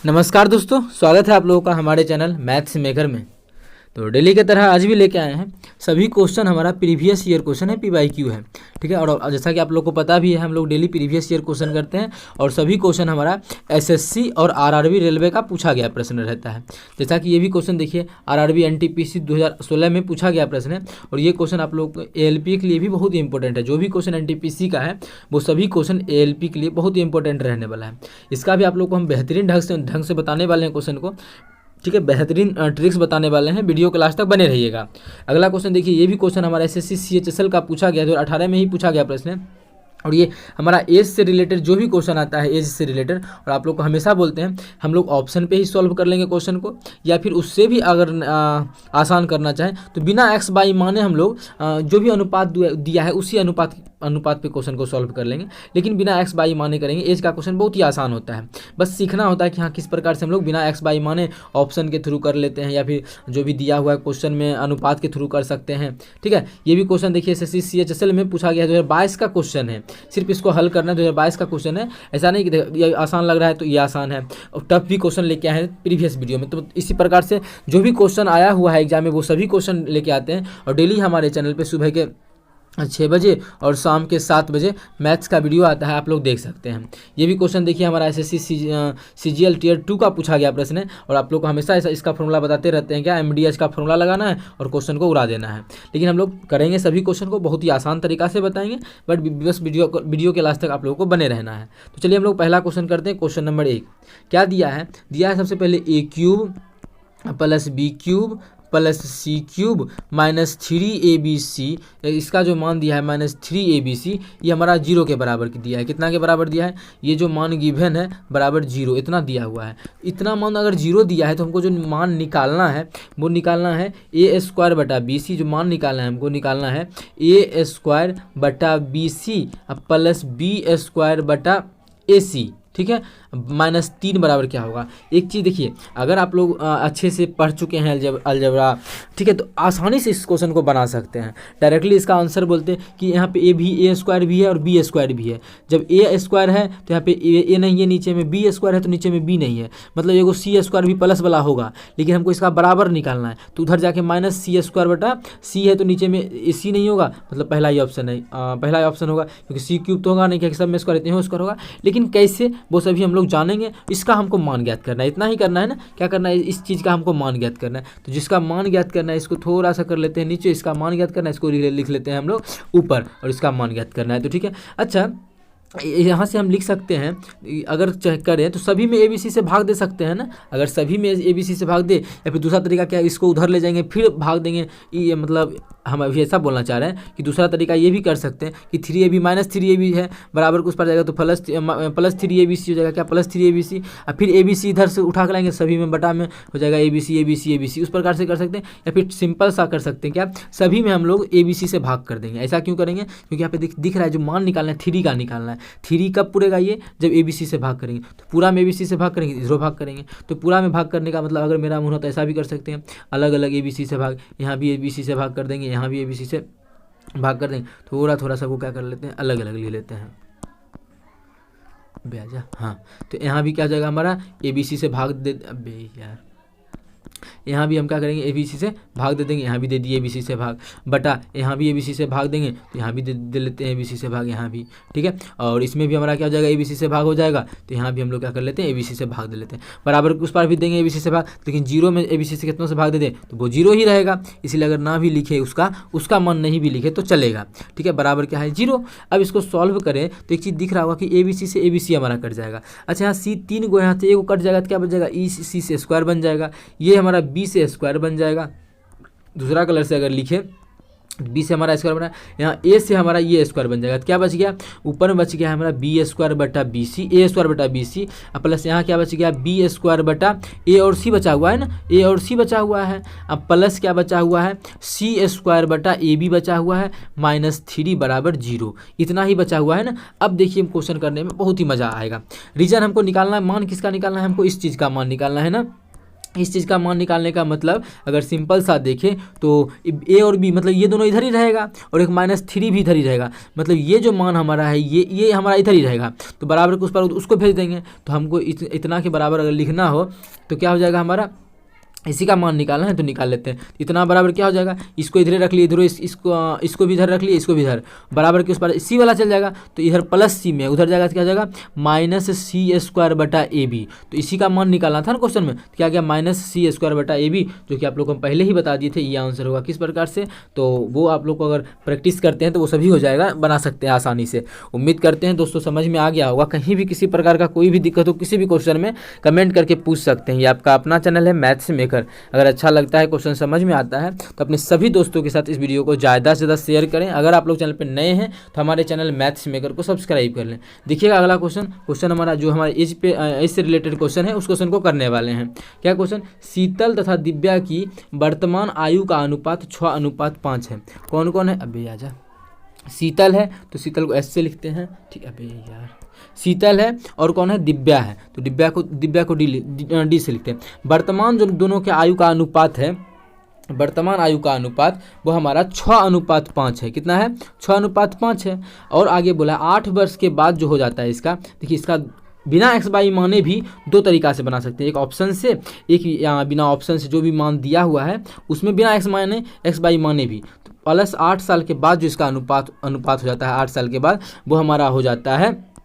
नमस्कार दोस्तों, स्वागत है आप लोगों का हमारे चैनल मैथ्स मेकर में। तो डेली की तरह आज भी लेके आए हैं सभी क्वेश्चन। हमारा प्रीवियस ईयर क्वेश्चन है, PYQ है, ठीक है। और जैसा कि आप लोग को पता भी है, हम लोग डेली प्रीवियस ईयर क्वेश्चन करते हैं और सभी क्वेश्चन हमारा SSC और RRB रेलवे का पूछा गया प्रश्न रहता है। जैसा कि ये भी क्वेश्चन देखिए, RRB NTPC 2016 में पूछा गया प्रश्न है और ये क्वेश्चन आप लोग ALP के लिए भी बहुत ही इंपॉर्टेंट है। जो भी क्वेश्चन NTPC का है वो सभी क्वेश्चन ALP के लिए बहुत ही इंपॉर्टेंट रहने वाला है। इसका भी आप लोग को हम बेहतरीन ढंग से बताने वाले हैं क्वेश्चन को, ठीक है। बेहतरीन ट्रिक्स बताने वाले हैं, वीडियो के लास्ट तक बने रहिएगा। अगला क्वेश्चन देखिए, ये भी क्वेश्चन हमारा SSC CHSL का पूछा गया, 2018 में ही पूछा गया प्रश्न है। और ये हमारा एज से रिलेटेड जो भी क्वेश्चन आता है, एज से रिलेटेड, और आप लोग को हमेशा बोलते हैं हम लोग ऑप्शन पे ही सॉल्व कर लेंगे क्वेश्चन को, या फिर उससे भी अगर आसान करना चाहें तो बिना एक्स बाई माने हम लोग जो भी अनुपात दिया है उसी अनुपात पे क्वेश्चन को सॉल्व कर लेंगे, लेकिन बिना एक्स बाई माने करेंगे। एज का क्वेश्चन बहुत ही आसान होता है, बस सीखना होता है कि हाँ किस प्रकार से हम लोग बिना एक्स बाई माने ऑप्शन के थ्रू कर लेते हैं, या फिर जो भी दिया हुआ है क्वेश्चन में अनुपात के थ्रू कर सकते हैं, ठीक है। ये भी क्वेश्चन देखिए SSC CHSL में पूछा गया है, 2022 का क्वेश्चन है, सिर्फ इसको हल करना है। 2022 का क्वेश्चन है, ऐसा नहीं कि ये आसान लग रहा है तो ये आसान है। और टफ भी क्वेश्चन लेके आए हैं प्रीवियस वीडियो में। तो इसी प्रकार से जो भी क्वेश्चन आया हुआ है एग्जाम में वो सभी क्वेश्चन लेके आते हैं और डेली हमारे चैनल पे सुबह के 6 बजे और शाम के 7 बजे मैथ्स का वीडियो आता है, आप लोग देख सकते हैं। ये भी क्वेश्चन देखिए हमारा SSC CGL Tier 2 का पूछा गया प्रश्न है और आप लोग को हमेशा इसका फॉर्मूला बताते रहते हैं, क्या MDH का फॉर्मूला लगाना है और क्वेश्चन को उड़ा देना है। लेकिन हम लोग करेंगे सभी क्वेश्चन को बहुत ही आसान तरीका से बताएंगे, बट बस वीडियो के लास्ट तक आप लोगों को बने रहना है। तो चलिए हम लोग पहला क्वेश्चन करते हैं। क्वेश्चन नंबर 1 क्या दिया है सबसे पहले A³ + B³ + C³ -3ABC, इसका जो मान दिया है -3ABC, ये हमारा 0 के बराबर दिया है। कितना के बराबर दिया है? ये जो मान गिवन है बराबर 0, इतना दिया हुआ है। इतना मान अगर 0 दिया है तो हमको जो मान निकालना है वो निकालना है A² बटा BC। जो मान निकालना है हमको निकालना है A² बटा BC + B² बटा AC, ठीक है। -3 बराबर क्या होगा? एक चीज़ देखिए, अगर आप लोग अच्छे से पढ़ चुके हैं अलजेब्रा, ठीक है, तो आसानी से इस क्वेश्चन को बना सकते हैं। डायरेक्टली इसका आंसर बोलते हैं कि यहाँ पे A² भी है और B² भी है। जब A² है तो यहाँ पे A नहीं है, नीचे में B² है तो नीचे में B नहीं है, मतलब एगो C² भी प्लस वाला होगा, लेकिन हमको इसका बराबर निकालना है। तो उधर जाके -C² बटा C है तो नीचे में C नहीं होगा, मतलब पहला ही ऑप्शन है, पहला ही ऑप्शन होगा, क्योंकि C³ तो होगा नहीं, क्या सब में स्क्वायर इतने हो स्क्वायर होगा। लेकिन कैसे वो सभी हम लोग जानेंगे, इसका हमको मान ज्ञात करना है। इतना ही करना है ना, क्या करना है, इस चीज़ का हमको मान ज्ञात करना है। तो जिसका मान ज्ञात करना है इसको थोड़ा सा कर लेते हैं नीचे, इसका मान ज्ञात करना है इसको लिख लेते हैं हम लोग ऊपर, और इसका मान ज्ञात करना है। तो ठीक है, अच्छा यहाँ से हम लिख सकते हैं, अगर चेक करें तो सभी में ABC से भाग दे सकते हैं ना। अगर सभी में ABC से भाग दे, या फिर दूसरा तरीका क्या है, इसको उधर ले जाएंगे फिर भाग देंगे। ये मतलब हम अभी ऐसा बोलना चाह रहे हैं कि दूसरा तरीका ये भी कर सकते हैं कि 3AB -3AB है बराबर को उस पर जाएगा तो +3ABC हो जाएगा, क्या +3ABC, और फिर ABC इधर से उठा कर लाएंगे, सभी में बटा में हो जाएगा ABC। उस प्रकार से कर सकते हैं, या फिर सिंपल सा कर सकते हैं, क्या सभी में हम लोग ABC से भाग कर देंगे। ऐसा क्यों करेंगे? क्योंकि यहाँ पे दिख रहा है जो मान निकालना है 3 का निकालना है। 3 कब पूरेगा? ये जब ABC से भाग करेंगे। तो पूरा में ABC से भाग करेंगे, इधर भाग करेंगे। तो पूरा में भाग करने का मतलब अगर मेरा मुँह होता है ऐसा भी कर सकते हैं, अलग अलग ABC से भाग, यहाँ भी ABC से भाग कर देंगे, यहाँ भी ABC से भाग कर देंगे। थोड़ा सा वो क्या कर लेते हैं, अलग अलग ले लेते हैं ब्याजा। हाँ, तो यहाँ भी क्या हो जाएगा हमारा ABC से भाग दे, अबे यार, यहाँ भी हम क्या करेंगे ABC से भाग दे देंगे, यहाँ भी दे दिए ABC से भाग, बटा यहाँ भी ABC से भाग देंगे तो यहाँ भी दे लेते हैं ABC से भाग, यहाँ भी, ठीक है। और इसमें भी हमारा क्या हो जाएगा ABC से भाग हो जाएगा, तो यहाँ भी हम लोग क्या कर लेते हैं ABC से भाग दे लेते हैं। बराबर उस पर भी देंगे ABC से भाग, लेकिन 0 में ABC से कितनों से भाग दे दें तो वो 0 ही रहेगा। इसलिए अगर ना भी लिखे उसका मान नहीं भी लिखे तो चलेगा, ठीक है। बराबर क्या है 0। अब इसको सॉल्व करें तो एक चीज़ दिख रहा होगा कि ABC से ABC हमारा कट जाएगा। अच्छा, यहाँ C 3 को यहाँ से एगो कट जाएगा तो क्या बच जाएगा, EC से स्क्वायर बन जाएगा, ये हमारा B से स्क्वायर बन जाएगा। दूसरा कलर से अगर लिखे B से हमारा स्क्वायर बना, यहाँ A से हमारा ये स्क्वायर बन जाएगा। तो क्या बच गया, ऊपर में बच गया हमारा B² बटा BC, A² बटा BC, प्लस यहाँ क्या बच गया B² बटा A और C बचा हुआ है ना, A और C बचा हुआ है। अब प्लस क्या बचा हुआ है C² बटा AB बचा हुआ है, -3 बराबर 0, इतना ही बचा हुआ है ना। अब देखिए क्वेश्चन करने में बहुत ही मज़ा आएगा। रीजन हमको निकालना है, मान किसका निकालना है, हमको इस चीज़ का मान निकालना है ना। इस चीज़ का मान निकालने का मतलब अगर सिंपल सा देखें तो ए और बी मतलब ये दोनों इधर ही रहेगा और एक -3 भी इधर ही रहेगा, मतलब ये जो मान हमारा है ये हमारा इधर ही रहेगा, तो बराबर के उस पर उसको भेज देंगे। तो हमको इतना के बराबर अगर लिखना हो तो क्या हो जाएगा, हमारा इसी का मान निकालना है तो निकाल लेते हैं। इतना बराबर क्या हो जाएगा, इसको इधर रख लिए, इधर इसको भी इधर रख लिए, इसको भी इधर, बराबर के उस पर सी वाला चल जाएगा, तो इधर प्लस सी में उधर जाएगा तो क्या हो जाएगा -c² तो इसी का मान निकालना था ना क्वेश्चन में, तो क्या गया -c² जो कि आप लोग को पहले ही बता दिए थे। ये आंसर होगा किस प्रकार से, तो वो आप लोग को अगर प्रैक्टिस करते हैं तो वो सभी हो जाएगा, बना सकते हैं आसानी से। उम्मीद करते हैं दोस्तों समझ में आ गया होगा। कहीं भी किसी प्रकार का कोई भी दिक्कत हो किसी भी क्वेश्चन में कमेंट करके पूछ सकते हैं। ये आपका अपना चैनल है मैथ्स मेकर। अगर अच्छा लगता है, क्वेश्चन समझ में आता है तो अपने सभी दोस्तों के साथ इस वीडियो को ज़्यादा से ज़्यादा शेयर करें। अगर आप लोग चैनल पर नए हैं तो हमारे चैनल मैथ्स मेकर को सब्सक्राइब कर लें। देखिएगा अगला क्वेश्चन हमारा जो हमारे एज से रिलेटेड क्वेश्चन है उस क्वेश्चन को करने वाले हैं। क्या क्वेश्चन, शीतल तथा दिव्या की वर्तमान आयु का अनुपात 6:5 है। कौन कौन है, अबे आजा, शीतल है तो शीतल को एस से लिखते हैं, ठीक है। अबे यार, शीतल है और कौन है, दिव्या है, तो दिव्या को डी से लिखते हैं। वर्तमान जो दोनों के आयु का अनुपात है, वर्तमान आयु का अनुपात वो हमारा 6:5 है। कितना है, 6:5 है। और आगे बोला 8 वर्ष के बाद जो हो जाता है इसका, देखिए इसका बिना एक्स बाई माने भी दो तरीका से बना सकते हैं, एक ऑप्शन से, एक बिना ऑप्शन से। जो भी मान दिया हुआ है उसमें बिना एक्स बाई माने भी, प्लस 8 साल के बाद जो इसका अनुपात हो जाता है, 8 साल के बाद वो हमारा हो जाता है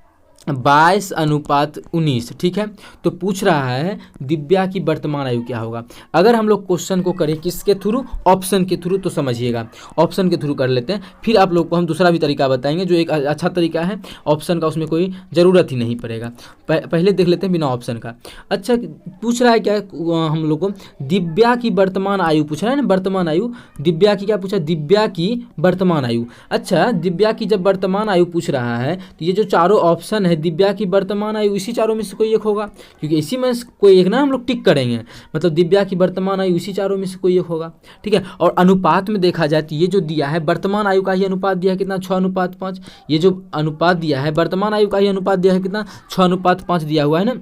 22:19। ठीक है, तो पूछ रहा है दिव्या की वर्तमान आयु क्या होगा। अगर हम लोग क्वेश्चन को करें किसके थ्रू, ऑप्शन के थ्रू, तो समझिएगा ऑप्शन के थ्रू कर लेते हैं। फिर आप लोग को हम दूसरा भी तरीका बताएंगे जो एक अच्छा तरीका है ऑप्शन का, उसमें कोई ज़रूरत ही नहीं पड़ेगा। पहले देख लेते हैं बिना ऑप्शन का। अच्छा, पूछ रहा है क्या हम लोग को, दिव्या की वर्तमान आयु पूछ रहा है ना, वर्तमान आयु दिव्या की, क्या पूछा, दिव्या की वर्तमान आयु। अच्छा, दिव्या की जब वर्तमान आयु पूछ रहा है तो ये जो चारों ऑप्शन है दिव्या की वर्तमान आयु, इसी चारों में से कोई एक होगा, क्योंकि इसी में कोई एक ना हम लोग टिक करेंगे, मतलब दिव्या की वर्तमान आयु इसी चारों में से कोई एक होगा। ठीक है, और अनुपात में देखा जाए तो ये जो दिया है वर्तमान आयु का ही अनुपात दिया है कितना, 6:5। ये जो अनुपात दिया है वर्तमान आयु का ही अनुपात दिया है कितना, 6:5 दिया हुआ है ना।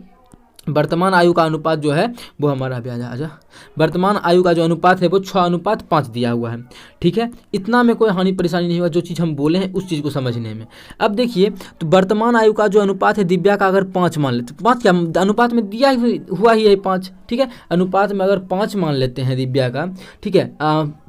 वर्तमान आयु का अनुपात जो है वो हमारा, अभी आजा, वर्तमान आयु का जो अनुपात है वो 6:5 दिया हुआ है। ठीक है, इतना में कोई हानि परेशानी नहीं होगा, जो चीज़ हम बोले हैं उस चीज़ को समझने में। अब देखिए, तो वर्तमान आयु का जो अनुपात है दिव्या का अगर 5 मान लेते, 5 क्या अनुपात में दिया हुआ ही है 5। ठीक है, अनुपात में अगर 5 मान लेते हैं दिव्या का, ठीक है,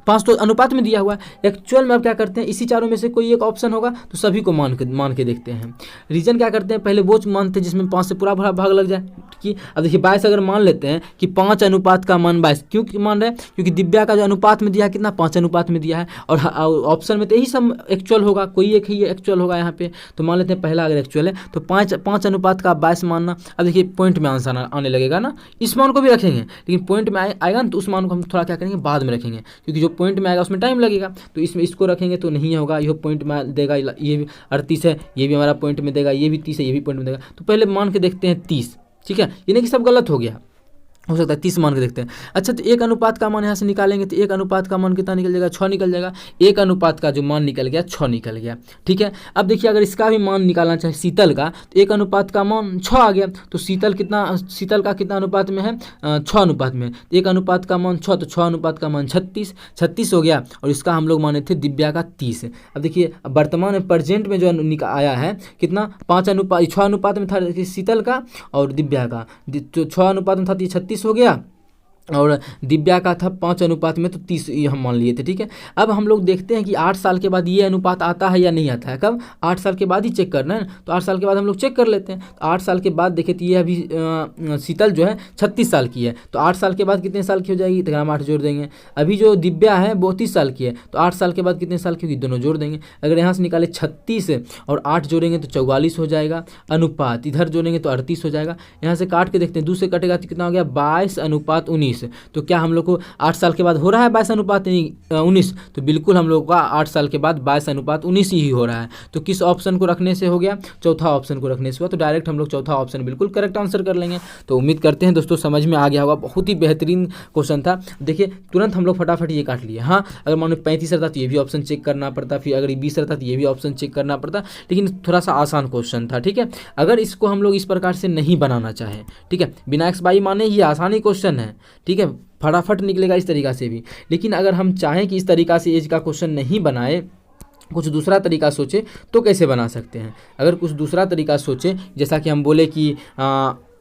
5 तो अनुपात में दिया हुआ है। एक्चुअल में अब क्या करते हैं, इसी चारों में से कोई एक ऑप्शन होगा तो सभी को मान के देखते हैं। रीजन क्या करते हैं, पहले वो मानते हैं जिसमें 5 से पूरा भाग लग जाए। कि अब देखिए 22 अगर मान लेते हैं कि 5 अनुपात का मान 22, क्यों मान रहे हैं, क्योंकि दिव्या का जो अनुपात में दिया है कितना, 5 अनुपात में दिया है, और ऑप्शन में तो यही सब एक्चुअल होगा, कोई एक ही एक्चुअल होगा यहाँ पे। तो मान लेते हैं पहला अगर एक्चुअल है तो 5 अनुपात का 22 मानना। अब देखिए पॉइंट में आंसर आने लगेगा ना, इस मान को भी रखेंगे, लेकिन पॉइंट में आएगा ना तो उस मान को हम थोड़ा क्या करेंगे, बाद में रखेंगे, क्योंकि जो पॉइंट में आएगा उसमें टाइम लगेगा। तो इसमें इसको रखेंगे तो नहीं होगा, यह पॉइंट में देगा, ये भी 38 है, ये भी हमारा पॉइंट में देगा, ये भी 30 है, ये भी पॉइंट में देगा। तो पहले मान के देखते हैं 30। ठीक है, ये नहीं कि सब गलत हो गया, हो सकता है 30 मान के देखते हैं। अच्छा, तो एक अनुपात का मान यहाँ से निकालेंगे तो एक अनुपात का मान कितना निकल जाएगा, 6 निकल जाएगा। एक अनुपात का जो मान निकल गया 6 निकल गया। ठीक है, अब देखिए अगर इसका भी मान निकालना चाहे शीतल का, तो एक अनुपात का मान 6 आ गया, तो शीतल का कितना अनुपात में है, 6 अनुपात में। एक अनुपात का मान 6, तो 6 अनुपात का मान 36 हो गया, और इसका हम लोग माने थे दिव्या का 30। अब देखिए वर्तमान में प्रेजेंट में जो आया है कितना, 6 अनुपात में था शीतल का और दिव्या का, तो 6 अनुपात में था 36 हो गया, और दिव्या का था 5 अनुपात में, तो 30 ये हम मान लिए थे। ठीक है, अब हम लोग देखते हैं कि 8 साल के बाद ये अनुपात आता है या नहीं आता है। कब, 8 साल के बाद ही चेक करना है, तो 8 साल के बाद हम लोग चेक कर लेते हैं। तो 8 साल के बाद देखें तो ये अभी शीतल जो है 36 साल की है, तो 8 साल के बाद कितने साल की हो जाएगी, तो हम 8 जोड़ देंगे। अभी जो दिव्या है वो 30 साल की है, तो 8 साल के बाद कितने साल की होगी, दोनों जोड़ देंगे। अगर यहाँ से निकाले 36 और 8 जोड़ेंगे तो 44 हो जाएगा अनुपात, इधर जोड़ेंगे तो 38 हो जाएगा। यहाँ से काट के देखते हैं, 2 से कटेगा तो कितना हो गया, 22:19। तो क्या हम लोग को 8 साल के बाद हो रहा है 22:19, तो बिल्कुल हम लोग का 8 साल के बाद 22:19 ही हो रहा है। तो किस ऑप्शन को रखने से हो गया, चौथा ऑप्शन को रखने से हुआ, तो डायरेक्ट हम लोग चौथा ऑप्शन बिल्कुल करेक्ट आंसर कर लेंगे। तो उम्मीद करते हैं दोस्तों समझ में आ गया होगा, बहुत ही बेहतरीन क्वेश्चन था। देखिए तुरंत हम लोग फटाफट ये काट लिए। हाँ, अगर मान लो 35 रहता तो ये भी ऑप्शन चेक करना पड़ता, फिर अगर 20 रहता तो ये भी ऑप्शन चेक करना पड़ता, लेकिन थोड़ा सा आसान क्वेश्चन था। ठीक है, अगर इसको हम लोग इस प्रकार से नहीं बनाना चाहें, ठीक है, बिना एक्स बाई माने ये आसानी क्वेश्चन है, ठीक है, फटाफट निकलेगा इस तरीका से भी। लेकिन अगर हम चाहें कि इस तरीका से एज का क्वेश्चन नहीं बनाए, कुछ दूसरा तरीका सोचे, तो कैसे बना सकते हैं? अगर कुछ दूसरा तरीका सोचे, जैसा कि हम बोले कि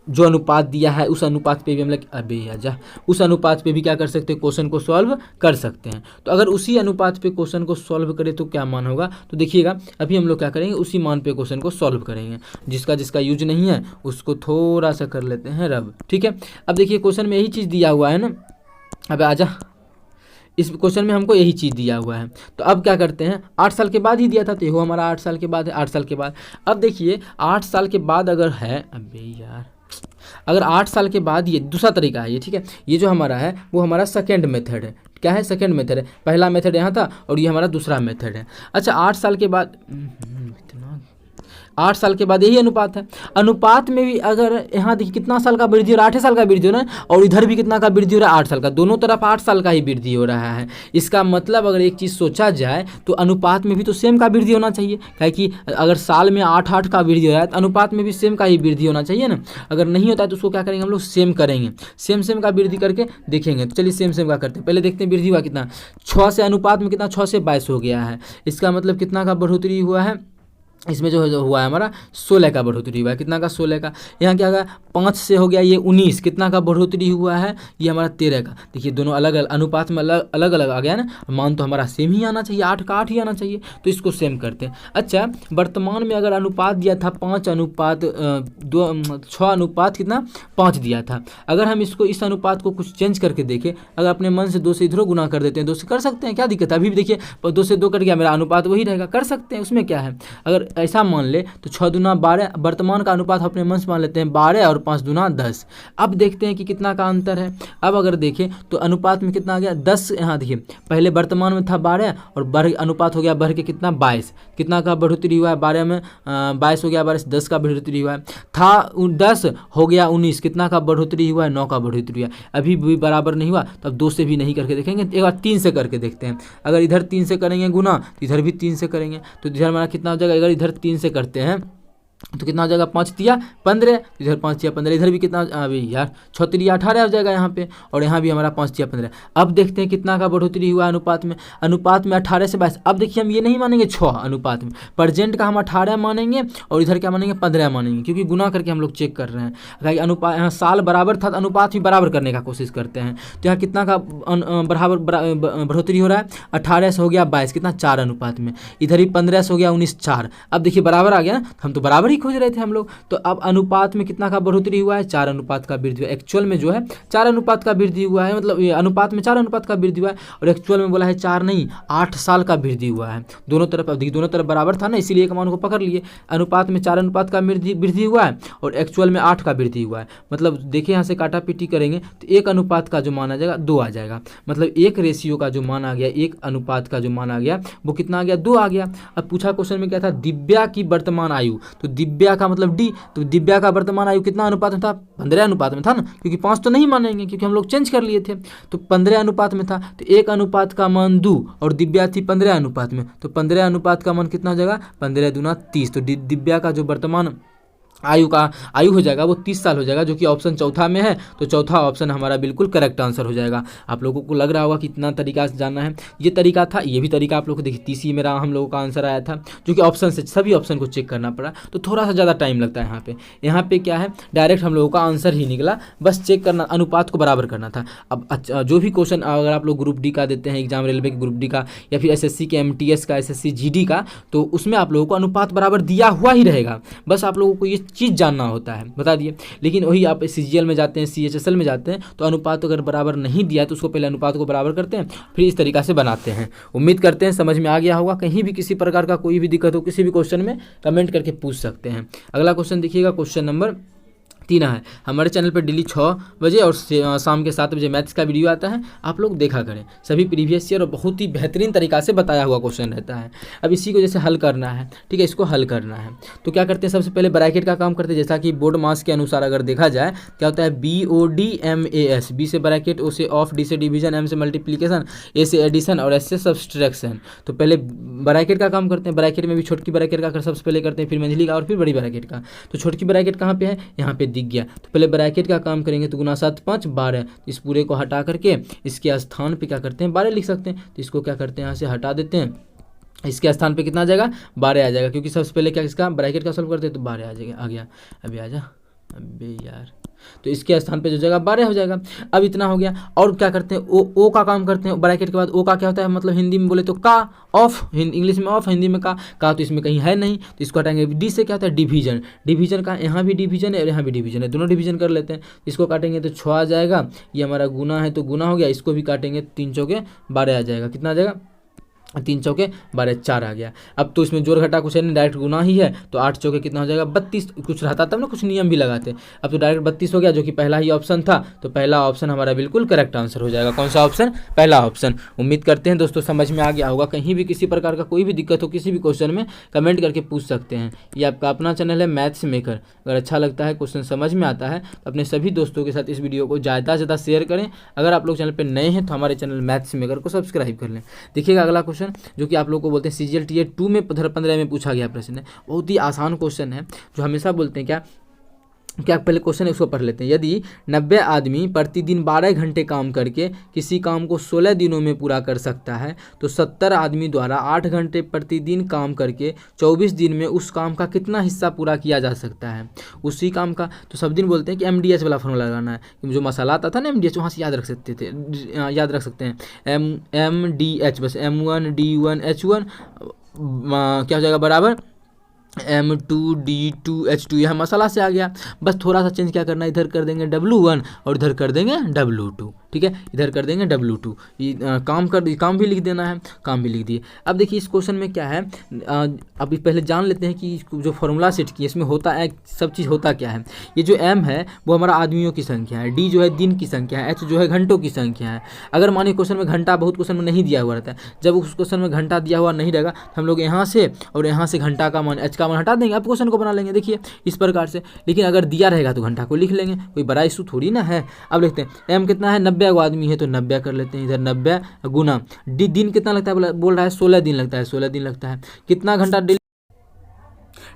जो अनुपात दिया है उस अनुपात पे भी हम लोग उस अनुपात पे भी क्या कर सकते हैं, क्वेश्चन को सॉल्व कर सकते हैं। तो अगर उसी अनुपात पे क्वेश्चन को सॉल्व करें तो क्या मान होगा, तो देखिएगा अभी हम लोग क्या करेंगे, उसी मान पे क्वेश्चन को सॉल्व करेंगे। जिसका जिसका यूज नहीं है उसको थोड़ा सा कर लेते हैं रब, ठीक है। अब देखिए क्वेश्चन में यही चीज़ दिया हुआ है ना, अब आजा, इस क्वेश्चन में हमको यही चीज़ दिया हुआ है। तो अब क्या करते हैं, 8 साल के बाद ही दिया था, तो ये हो हमारा 8 साल के बाद है, 8 साल के बाद। अब देखिए 8 साल के बाद अगर है, अबे यार, अगर 8 साल के बाद, ये दूसरा तरीका है ये, ठीक है। ये जो हमारा है वो हमारा सेकेंड मेथड है। क्या है, सेकेंड मेथड है। पहला मेथड यहाँ था और ये हमारा दूसरा मेथड है। अच्छा 8 साल के बाद, 8 साल के बाद यही अनुपात है। अनुपात में भी अगर यहाँ देखिए कितना साल का वृद्धि हो रहा है, 8 साल का वृद्धि हो रहा है, और इधर भी कितना का वृद्धि हो रहा है, 8 साल का। दोनों तरफ 8 साल का ही वृद्धि हो रहा है। इसका मतलब अगर एक चीज़ सोचा जाए तो अनुपात में भी तो सेम का वृद्धि होना चाहिए, क्या कि अगर साल में 8 का वृद्धि हो रहा है तो अनुपात में भी सेम का ही वृद्धि होना चाहिए ना। अगर नहीं होता है तो उसको क्या करेंगे हम लोग, सेम करेंगे, सेम का वृद्धि करके देखेंगे। तो चलिए सेम का करते हैं। पहले देखते हैं वृद्धि हुआ कितना, 6 से अनुपात में कितना, 6 से 22 हो गया है। इसका मतलब कितना का बढ़ोतरी हुआ है, इसमें जो हुआ है हमारा 16 का बढ़ोतरी हुआ है। कितना का, 16 का। यहाँ क्या होगा, 5 से हो गया ये 19, कितना का बढ़ोतरी हुआ है, ये हमारा 13 का। देखिए दोनों अलग अलग अनुपात में अलग अलग आ गया ना, मान तो हमारा सेम ही आना चाहिए, 8 का 8 ही आना चाहिए, तो इसको सेम करते हैं। अच्छा वर्तमान में अगर अनुपात दिया था 6 अनुपात कितना, 5 दिया था। अगर हम इसको, इस अनुपात को कुछ चेंज करके देखें, अगर अपने मन से 2 से इधरों गुना कर देते हैं, 2 से कर सकते हैं, क्या दिक्कत है। अभी भी देखिए 2 से 2 कट गया, मेरा अनुपात वही रहेगा, कर सकते हैं, उसमें क्या है। अगर ऐसा मान ले तो 6 दूना 12, वर्तमान का अनुपात अपने मन से मान लेते हैं 12 और 5 दूना 10। अब देखते हैं कि कितना का अंतर है। अब अगर देखें तो अनुपात में कितना आ गया, 10। यहाँ देखिए पहले वर्तमान में था 12 और बढ़ अनुपात हो गया बढ़ के कितना, 22। कितना का बढ़ोतरी हुआ है, 12 में 22 हो गया, 12 से 10 का बढ़ोतरी हुआ है। था 10 हो गया 19, कितना का बढ़ोतरी हुआ है, 9 का बढ़ोतरी हुआ है। अभी भी बराबर नहीं हुआ तो अब 2 से भी नहीं करके देखेंगे, एक बार 3 से करके देखते हैं। अगर इधर 3 से करेंगे गुना तो इधर भी 3 से करेंगे, तो इधर हमारा कितना हो जाएगा, अगर इधर 3 से करते हैं तो कितना हो जाएगा, 5 तिया 15, इधर 5 तिया 15, इधर भी कितना, अभी यार 6 तिया 18 हो जाएगा यहाँ पे, और यहाँ भी हमारा 5 तिया 15। अब देखते हैं कितना का बढ़ोतरी हुआ अनुपात में, 18 से 22। अब देखिए हम ये नहीं मानेंगे 6 अनुपात में, प्रेजेंट का हम 18 मानेंगे और इधर क्या मानेंगे, 15 मानेंगे, क्योंकि गुना करके हम लोग चेक कर रहे हैं। अगर अनुपात, यहाँ साल बराबर था तो अनुपात भी बराबर करने का कोशिश करते हैं। तो यहाँ कितना का बराबर बढ़ोतरी हो रहा है, 18 से हो गया 22, कितना, 4 अनुपात में। इधर ही 15 से हो गया 19, 4। अब देखिए बराबर आ गया, हम तो बराबर ही खोज रहे थे हम लोग। तो अब अनुपात में कितना का बढ़ोतरी हुआ है, 4 अनुपात का वृद्धि हुआ। एक्चुअल में जो है 4 अनुपात का वृद्धि हुआ है, मतलब ये अनुपात में 4 अनुपात का वृद्धि हुआ है, और एक्चुअल में बोला है 4 नहीं 8 साल का वृद्धि हुआ है। दोनों तरफ, अब देखिए दोनों तरफ बराबर था ना, इसीलिए एक मान को पकड़ लिए। अनुपात में 4 अनुपात का वृद्धि हुआ है और एक्चुअल में 8 का वृद्धि हुआ है। मतलब देखिए यहाँ से काटा पीटी करेंगे तो 1 अनुपात का जो मान आ जाएगा 2 आ जाएगा। मतलब 1 रेशियो का जो मान आ गया, 1 अनुपात का जो मान आ गया वो कितना आ गया, 2 आ गया। अब पूछा क्वेश्चन में क्या था, दिव्या की वर्तमान आयु, तो दिव्या का मतलब डी, तो दिव्या का वर्तमान आयु कितना अनुपात में था, 15 अनुपात में था ना, क्योंकि 5 तो नहीं मानेंगे क्योंकि हम लोग चेंज कर लिए थे। तो 15 अनुपात में था, तो 1 अनुपात का मान 2 और दिव्या थी 15 अनुपात में, तो 15 अनुपात का मान कितना हो जाएगा, 15 दूना 30। तो दिव्या का जो वर्तमान आयु हो जाएगा वो 30 साल हो जाएगा, जो कि ऑप्शन चौथा में है। तो चौथा ऑप्शन हमारा बिल्कुल करेक्ट आंसर हो जाएगा। आप लोगों को लग रहा होगा कि इतना तरीका से जानना है, ये तरीका था, ये भी तरीका आप लोगों को देखिए 30 ही मेरा हम लोगों का आंसर आया था, जो कि ऑप्शन से सभी ऑप्शन को चेक करना पड़ा, तो थोड़ा सा ज़्यादा टाइम लगता है। यहाँ पे क्या है, डायरेक्ट हम लोगों का आंसर ही निकला, बस चेक करना, अनुपात को बराबर करना था। अब अच्छा जो भी क्वेश्चन अगर आप लोग ग्रुप डी का देते हैं एग्जाम, रेलवे के ग्रुप डी का या फिर SSC के MTS का, SSC GD का, तो उसमें आप लोगों को अनुपात बराबर दिया हुआ ही रहेगा, बस आप लोगों को ये चीज़ जानना होता है, बता दिए। लेकिन वही आप CGL में जाते हैं, CHSL में जाते हैं, तो अनुपात अगर बराबर नहीं दिया तो उसको पहले अनुपात को बराबर करते हैं, फिर इस तरीका से बनाते हैं। उम्मीद करते हैं समझ में आ गया होगा। कहीं भी किसी प्रकार का कोई भी दिक्कत हो किसी भी क्वेश्चन में कमेंट करके पूछ सकते हैं। अगला क्वेश्चन देखिएगा, क्वेश्चन नंबर 3 है। हमारे चैनल पर डेली 6 बजे और शाम के 7 बजे मैथ्स का वीडियो आता है, आप लोग देखा करें। सभी प्रीवियस ईयर और बहुत ही बेहतरीन तरीका से बताया हुआ क्वेश्चन रहता है। अब इसी को जैसे हल करना है, ठीक है, इसको हल करना है तो क्या करते हैं, सबसे पहले ब्रैकेट का काम करते हैं। जैसा कि बोर्ड मास के अनुसार अगर देखा जाए क्या होता है, BODMAS, B से ब्रैकेट, O से ऑफ, D से डिवीजन, M से मल्टीप्लीकेशन, A से एडिशन और S से सब्सट्रैक्शन। तो पहले ब्रैकेट का काम करते हैं। ब्रैकेट में भी छोटकी ब्रैकेट का सबसे पहले करते हैं, फिर मंझली का और फिर बड़ी ब्रैकेट का। तो छोटकी ब्रैकेट कहाँ पे है, यहाँ पे दिख गया। तो पहले ब्रैकेट का काम करेंगे, तो गुना 7 5 12, इस पूरे को हटा करके इसके स्थान पे क्या करते हैं 12 लिख सकते हैं। तो इसको क्या करते हैं यहाँ से हटा देते हैं, इसके स्थान पे कितना आ जाएगा 12 आ जाएगा, क्योंकि सबसे पहले क्या इसका ब्रैकेट का सॉल्व करते हैं तो 12 आ जाएगा, आ गया। अभी आ जा, अबे यार, तो इसके स्थान पे जो जगह 12 हो जाएगा। अब इतना हो गया, और क्या करते हैं ओ का काम करते हैं। ब्रैकेट के बाद ओ का क्या होता है, मतलब हिंदी में बोले तो का, ऑफ, इंग्लिश में ऑफ, हिंदी में का तो इसमें कहीं है नहीं, तो इसको हटाएंगे। डी से क्या होता है डिवीजन, डिवीजन का यहाँ भी डिवीजन है और यहाँ भी डिवीजन है, दोनों डिवीजन कर लेते हैं। इसको काटेंगे तो 6 आ जाएगा, ये हमारा गुना है तो गुना हो गया, इसको भी काटेंगे 3 चौके 12 आ जाएगा। कितना आ जाएगा 3 चौके 12 4 आ गया। अब तो इसमें जोड़ घटा कुछ है नहीं, डायरेक्ट गुना ही है, तो 8 चौके कितना हो जाएगा 32, कुछ रहता तब ना कुछ नियम भी लगाते। अब तो डायरेक्ट 32 हो गया, जो कि पहला ही ऑप्शन था, तो पहला ऑप्शन हमारा बिल्कुल करेक्ट आंसर हो जाएगा। कौन सा ऑप्शन, पहला ऑप्शन। उम्मीद करते हैं दोस्तों समझ में आ गया होगा। कहीं भी किसी प्रकार का कोई भी दिक्कत हो किसी भी क्वेश्चन में कमेंट करके पूछ सकते हैं। ये आपका अपना चैनल है मैथ्स मेकर। अगर अच्छा लगता है, क्वेश्चन समझ में आता है, तो अपने सभी दोस्तों के साथ इस वीडियो को ज़्यादा से ज़्यादा शेयर करें। अगर आप लोग चैनल पर नए हैं तो हमारे चैनल मैथ्स मेकर को सब्सक्राइब कर लें। देखिएगा अगला क्वेश्चन, जो कि आप लोग को बोलते हैं CGL Tier 2 में 15 में पूछा गया प्रश्न है। बहुत ही आसान क्वेश्चन है, जो हमेशा बोलते हैं क्या पहले क्वेश्चन है उसको पढ़ लेते हैं। यदि 90 आदमी प्रतिदिन 12 घंटे काम करके किसी काम को 16 दिनों में पूरा कर सकता है, तो 70 आदमी द्वारा 8 घंटे प्रतिदिन काम करके 24 दिन में उस काम का कितना हिस्सा पूरा किया जा सकता है। उसी काम का, तो सब दिन बोलते हैं कि MDH वाला फॉर्मूला लगाना है, जो मसाला आता था ना MDH, वहाँ से याद रख सकते हैं MDH, बस M1 D1 H1 क्या हो जाएगा बराबर M2D2H2, यह मसाला से आ गया। बस थोड़ा सा चेंज क्या करना है, इधर कर देंगे W1 और इधर कर देंगे W2, ठीक है, इधर कर देंगे W2। काम भी लिख देना है, काम भी लिख दिए। अब देखिए इस क्वेश्चन में क्या है, अभी पहले जान लेते हैं कि जो फॉर्मूला सेट किए इसमें होता है सब चीज़ होता क्या है। ये जो M है वो हमारा आदमियों की संख्या है, D जो है दिन की संख्या है, H जो है घंटों की संख्या है। अगर मानिए क्वेश्चन में घंटा बहुत क्वेश्चन में नहीं दिया हुआ रहता है, जब उस क्वेश्चन में घंटा दिया हुआ नहीं रहेगा तो हम लोग यहाँ से और यहाँ से घंटा का मान H का मान हटा देंगे, अब क्वेश्चन को बना लेंगे। देखिए इस प्रकार से, लेकिन अगर दिया रहेगा तो घंटा को लिख लेंगे, कोई बड़ा इशू थोड़ी ना है। अब लिखते हैं M कितना है 90 आदमी है तो 90 कर लेते हैं, इधर 90 गुना दिन कितना लगता है, बोल रहा है 16 दिन लगता है, 16 दिन लगता है। कितना घंटा डेली,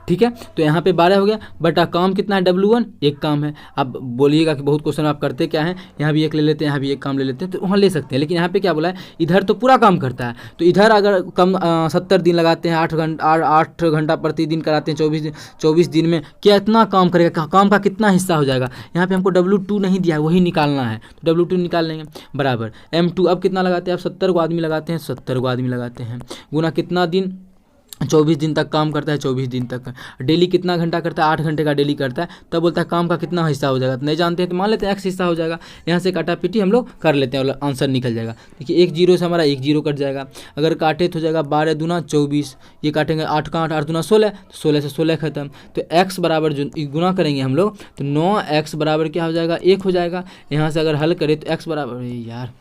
ठीक है, तो यहाँ पे 12 हो गया, बटा काम कितना है W1 एक काम है। अब बोलिएगा कि बहुत क्वेश्चन आप करते क्या है, यहाँ भी एक ले लेते हैं, यहाँ भी एक काम ले लेते हैं, तो वहाँ ले सकते हैं। लेकिन यहाँ पे क्या बोला है, इधर तो पूरा काम करता है, तो इधर अगर कम 70 दिन लगाते हैं, 8 घंटा प्रतिदिन कराते हैं, 24 दिन में कितना काम करेगा, काम का कितना हिस्सा हो जाएगा। यहाँ पे हमको W2 नहीं दिया है, वही निकालना है, तो W2 निकाल लेंगे बराबर M2। अब कितना लगाते हैं, अब 70 को आदमी लगाते हैं, 70 को आदमी लगाते हैं, गुना कितना दिन 24 दिन तक काम करता है, 24 दिन तक। डेली कितना घंटा करता है, 8 घंटे का डेली करता है, तब बोलता है काम का कितना हिस्सा हो जाएगा। तो नहीं जानते हैं तो मान लेते हैं X हिस्सा हो जाएगा, यहाँ से काटा पीटी हम लोग कर लेते हैं और आंसर निकल जाएगा। देखिए 1 0 से हमारा 1 0 कट जाएगा। अगर काटे तो हो जाएगा 12 दूना 24, ये काटेंगे 8 का 8 8 दूना 16, तो 16 से 16 खत्म। तो X बराबर जो गुना करेंगे हम लोग, तो 9X बराबर क्या हो जाएगा 1 हो जाएगा। यहाँ से अगर हल करें तो X बराबर, यार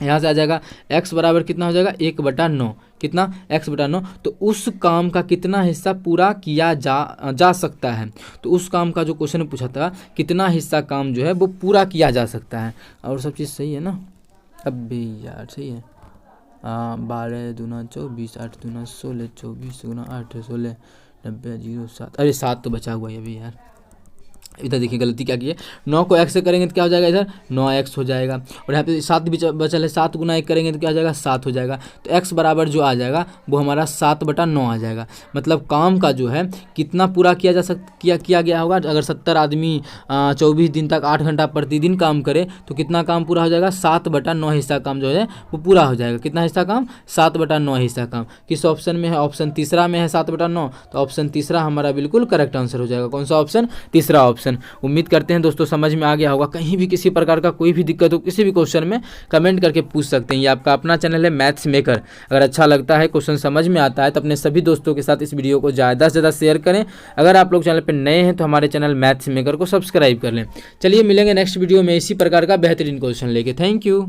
यहाँ से आ जाएगा X बराबर कितना हो जाएगा 1/9, कितना X/9। तो उस काम का कितना हिस्सा पूरा किया जा सकता है। तो उस काम का जो क्वेश्चन पूछा था, कितना हिस्सा काम जो है वो पूरा किया जा सकता है। और सब चीज़ सही है ना, अब भी यार सही है। 12 दूना 24, 8 दूना 16, 24 गुना 8 16, 90 0 7, अरे 7 तो बचा हुआ है अभी यार। इधर देखिए गलती क्या की है, 9 को X से करेंगे तो क्या हो जाएगा, इधर 9X हो जाएगा। और यहाँ पे 7 भी बचल है, 7 गुना 1 करेंगे तो क्या हो जाएगा 7 हो जाएगा। तो X बराबर जो आ जाएगा वो हमारा 7/9 आ जाएगा। मतलब काम का जो है कितना पूरा किया गया होगा। अगर 70 आदमी 24 दिन तक 8 घंटा प्रतिदिन काम करे तो कितना काम पूरा हो जाएगा, 7/9 हिस्सा काम जो है वो पूरा हो जाएगा। कितना हिस्सा काम, 7/9 हिस्सा काम। किस ऑप्शन में है, ऑप्शन तीसरा में है 7/9, तो ऑप्शन तीसरा हमारा बिल्कुल करेक्ट आंसर हो जाएगा। कौन सा ऑप्शन, तीसरा ऑप्शन। उम्मीद करते हैं दोस्तों समझ में आ गया होगा। कहीं भी किसी प्रकार का कोई भी दिक्कत हो किसी भी क्वेश्चन में कमेंट करके पूछ सकते हैं। ये आपका अपना चैनल है मैथ्स मेकर। अगर अच्छा लगता है, क्वेश्चन समझ में आता है, तो अपने सभी दोस्तों के साथ इस वीडियो को ज़्यादा से ज़्यादा शेयर करें। अगर आप लोग चैनल पर नए हैं तो हमारे चैनल मैथ्स मेकर को सब्सक्राइब कर लें। चलिए मिलेंगे नेक्स्ट वीडियो में इसी प्रकार का बेहतरीन क्वेश्चन लेके। Thank you.